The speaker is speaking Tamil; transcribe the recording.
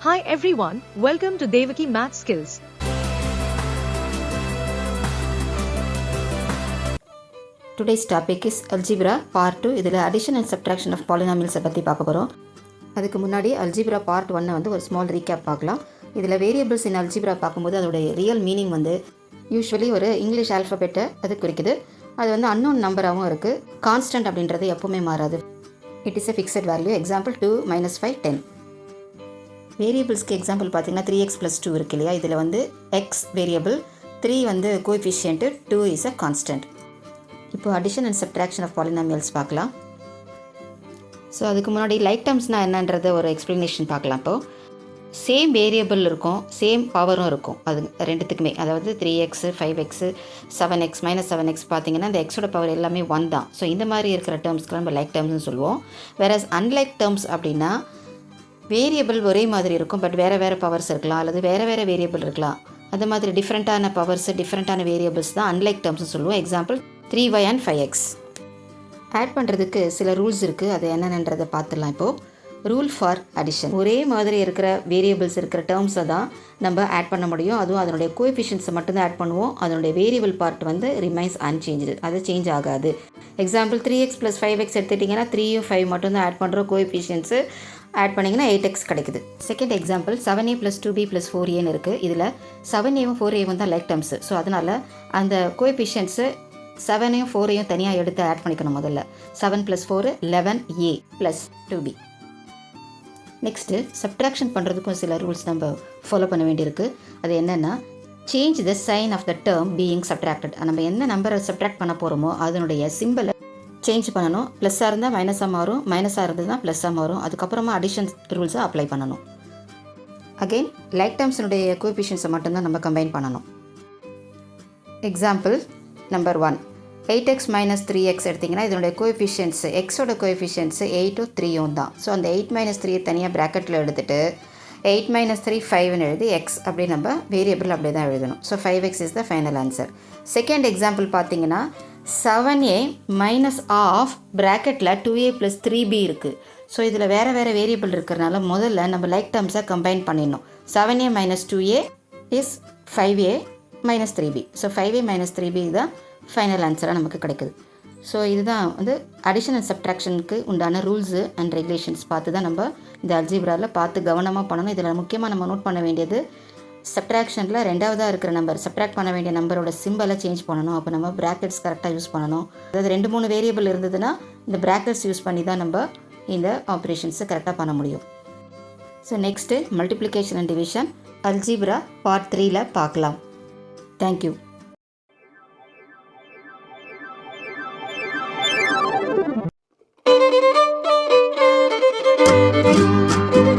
Hi everyone, welcome to Devaki Math Skills. Today's topic is algebra part 2. இதில் addition and subtraction of polynomials பற்றி பார்க்க போகிறோம். அதுக்கு முன்னாடி algebra part 1 வந்து ஒரு small recap பார்க்கலாம். இதில் variables in algebra பார்க்கும்போது அதோடைய ரியல் மீனிங் வந்து யூஸ்வலி ஒரு இங்கிலீஷ் ஆல்ஃபபெட்டை அது குறிக்குது. அது வந்து அன்னோன் நம்பராகவும் இருக்குது. கான்ஸ்டன்ட் அப்படின்றது எப்போவுமே மாறாது. It is a fixed value. Example 2 - 5 10. வேரியபிள்ஸ்க்கு எக்ஸாம்பிள் பார்த்தீங்கன்னா 3x + 2 இருக்கு இல்லையா, இதில் வந்து x வேரியபிள், 3 வந்து கோஎஃபிஷியன்ட்டு, 2 இஸ் அ கான்ஸ்டன்ட். இப்போ addition and subtraction of polynomials பார்க்கலாம். ஸோ அதுக்கு முன்னாடி லைக் டேர்ம்ஸ்னால் என்னன்றதை ஒரு எக்ஸ்ப்ளனேஷன் பார்க்கலாம். இப்போது சேம் வேரியபிள் இருக்கும், சேம் பவரும் இருக்கும், அது ரெண்டுத்துக்குமே. அதாவது 3x 5x 7x -7x பார்த்தீங்கன்னா இந்த எக்ஸோட பவர் எல்லாமே 1 தான். ஸோ இந்த மாதிரி இருக்கிற டேர்ம்ஸ்க்கு நம்ம லைக் டேர்ம்ஸ்னு சொல்லுவோம். வேறஸ் அன்லைக் டேர்ம்ஸ் அப்படின்னா வேரியபிள் ஒரே மாதிரி இருக்கும், பட் வேறு வேறு பவர்ஸ் இருக்கலாம், அல்லது வேறு வேறு வேரியபிள் இருக்கலாம். அந்த மாதிரி டிஃப்ரெண்ட்டான பவர்ஸ், டிஃப்ரெண்ட்டான வேரியபிள்ஸ் தான் அன்லைக் டேர்ம்ஸ்னு சொல்லுவோம். Example 3y and 5x. Add பண்ணுறதுக்கு சில ரூல்ஸ் இருக்குது, அது என்னென்னன்றதை பார்த்துடலாம். இப்போது ரூல் ஃபார் அடிஷன். ஒரே மாதிரி இருக்கிற வேரியபிள்ஸ் இருக்கிற டேர்ம்ஸை தான் நம்ம ஆட் பண்ண முடியும். அதுவும் அதனுடைய கோஎஃபிஷியன்ஸை மட்டும்தான் ஆட் பண்ணுவோம். அதனுடைய வேரியபிள் பார்ட் வந்து ரிமைன்ஸ் அன்சேஞ்சு, அது சேஞ்ச் ஆகாது. எக்ஸாம்பிள் 3x + 5x எடுத்துட்டிங்கன்னா 3யும் 5 மட்டும்தான் ஆட் பண்ணுறோம். கோஎஃபிஷியன்ஸு ஆட் பண்ணிங்கன்னா 8x கிடைக்குது. செகண்ட் எக்ஸாம்பிள் 7a + 2b + 4aன்னு இருக்குது. இதில் 7aவும் 4aவும் தான் லைக் டேர்ம்ஸு. ஸோ அதனால் அந்த கோஎஃபிஷியன்ஸு 7ஐயும் 4ஐயும் தனியாக எடுத்து ஆட் பண்ணிக்கணும். முதல்ல 7 + 4 11a + 2b. நெக்ஸ்ட்டு சப்ட்ராக்ஷன் பண்ணுறதுக்கும் சில ரூல்ஸ் நம்ம ஃபாலோ பண்ண வேண்டியிருக்கு. அது என்னென்னா, change the sign of the term being subtracted. நம்ம என்ன நம்பரை சப்ட்ராக்ட் பண்ண போகிறோமோ அதனுடைய சிம்பிளை சேஞ்ச் பண்ணணும். ப்ளஸ்ஸாக இருந்தால் மைனஸாக மாறும், மைனஸாக இருந்ததுன்னா ப்ளஸ்ஸாக மாறும். அதுக்கப்புறமா அடிஷன் ரூல்ஸை அப்ளை பண்ணணும். அகெயின் லைக் டேர்ம்ஸினுடைய கோஎஃபிஷியன்ஸை மட்டும்தான் நம்ம கம்பைன் பண்ணணும். எக்ஸாம்பிள் நம்பர் 1 8x - 3x எடுத்திங்கன்னா இதனுடைய கோஎஃபிஷியன்ஸு, எக்ஸோட கோஎஃபிஷியன்ஸு 8ம் 3யும் தான். ஸோ அந்த 8 - 3 தனியாக ப்ராக்கெட்டில் எடுத்துகிட்டு 8 - 3 5ன்னு எழுதி எக்ஸ் அப்படி நம்ம வேரியபிள் அப்படி தான் எழுதணும். So 5x is the final answer. Second example பார்த்தீங்கன்னா 7a - ப்ராக்கெட்டில் 2a + 3b இருக்குது. ஸோ இதில் வேறு வேறு வேரியபிள் இருக்கிறனால முதல்ல நம்ம லைக் டேர்ம்ஸை கம்பைன் பண்ணிடணும். 7a - 2a is 5a - 3b. So 5a - 3b தான் ஃபைனல் ஆன்சராக நமக்கு கிடைக்குது. ஸோ இதுதான் வந்து அடிஷன் அண்ட் சப்ட்ராக்ஷனுக்கு உண்டான ரூல்ஸு அண்ட் ரெகுலேஷன்ஸ் பார்த்து தான் நம்ம இந்த அல்ஜிப்ராவில் பார்த்து கவனமாக பண்ணணும். இதில் முக்கியமாக நம்ம நோட் பண்ண வேண்டியது, சப்ட்ராக்ஷனில் ரெண்டாவதாக இருக்கிற நம்பர், சப்ட்ராக்ட் பண்ண வேண்டிய நம்பரோட சிம்பலை சேஞ்ச் பண்ணணும். அப்போ நம்ம ப்ராக்கெட்ஸ் கரெக்டாக யூஸ் பண்ணணும். அதாவது 2-3 வேரியபிள் இருந்ததுன்னா இந்த ப்ராக்கெட்ஸ் யூஸ் பண்ணி தான் நம்ம இந்த ஆப்ரேஷன்ஸை கரெக்டாக பண்ண முடியும். So next multiplication and division algebra part 3ல் பார்க்கலாம். தேங்க்யூ. Thank you.